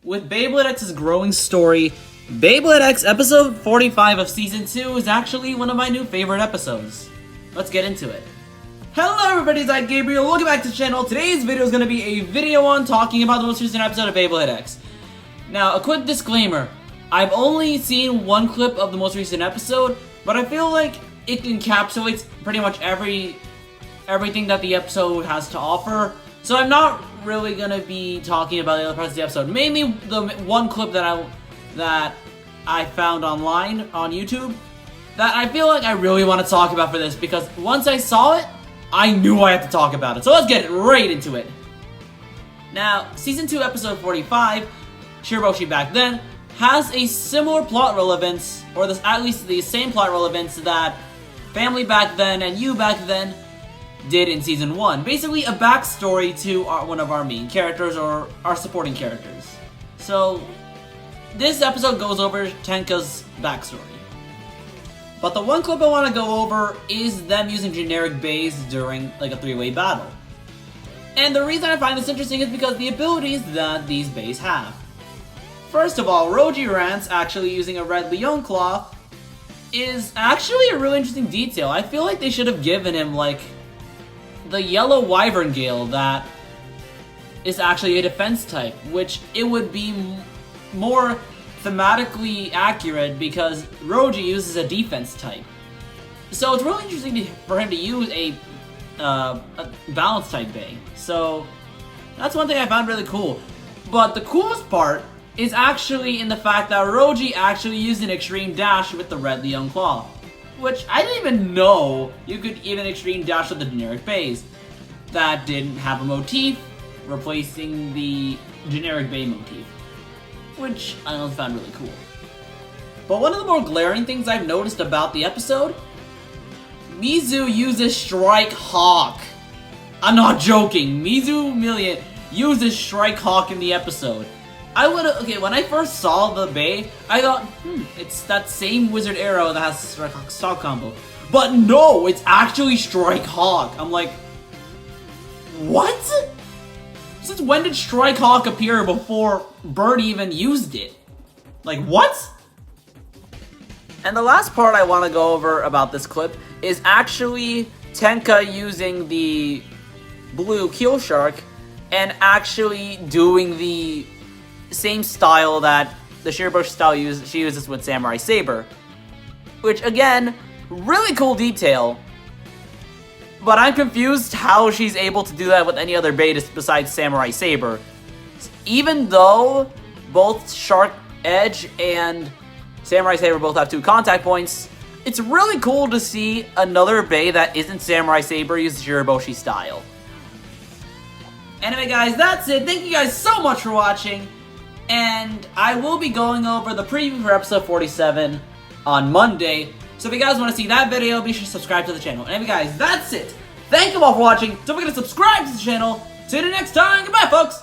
With Beyblade X's growing story, Beyblade X episode 45 of season 2 is actually one of my new favorite episodes. Let's get into it. Hello everybody, it's Gabriel, welcome back to the channel. Today's video is going to be a video on talking about the most recent episode of Beyblade X. Now, a quick disclaimer, I've only seen one clip of the most recent episode, but I feel like it encapsulates pretty much everything that the episode has to offer. So I'm not really going to be talking about the other parts of the episode. Mainly the one clip that I found online on YouTube that I feel like I really want to talk about for this, because once I saw it, I knew I had to talk about it. So let's get right into it. Now, Season 2, Episode 45, Shiraboshi Back Then, has a similar plot relevance, or at least the same plot relevance that Family Back Then and You Back Then did in Season 1. Basically, a backstory to one of our main characters, or our supporting characters. So, this episode goes over Tenka's backstory. But the one clip I want to go over is them using generic bays during like a three-way battle. And the reason I find this interesting is because the abilities that these bays have. First of all, Roji Rance actually using a red Leon Claw is actually a really interesting detail. I feel like they should have given him like the yellow Wyvern Gale that is actually a defense type, which it would be more thematically accurate because Roji uses a defense type. So it's really interesting for him to use a balance type bay. So that's one thing I found really cool. But the coolest part is actually in the fact that Roji actually used an extreme dash with the red Leon Claw, which I didn't even know you could even extreme dash with the generic bays that didn't have a motif replacing the generic bay motif, which I also found really cool. But one of the more glaring things I've noticed about the episode, Mizu uses Strike Hawk. I'm not joking, Mizu Million uses Strike Hawk in the episode. When I first saw the bay, I thought, it's that same Wizard Arrow that has Strike Hawk stock combo. But no, it's actually Strike Hawk. I'm like, what? Since when did Strike Hawk appear before Bird even used it? Like, what? And the last part I want to go over about this clip is actually Tenka using the blue Keel Shark and actually doing the same style that the Shiraboshi style she uses with Samurai Saber. Which, again, really cool detail. But I'm confused how she's able to do that with any other beta besides Samurai Saber. Even though both Shark Edge and Samurai Saber both have 2 contact points, it's really cool to see another bay that isn't Samurai Saber use the Shiraboshi style. Anyway guys, that's it. Thank you guys so much for watching. And I will be going over the preview for episode 47 on Monday. So if you guys want to see that video, be sure to subscribe to the channel. And anyway guys, that's it. Thank you all for watching. Don't forget to subscribe to the channel. See you next time. Goodbye folks.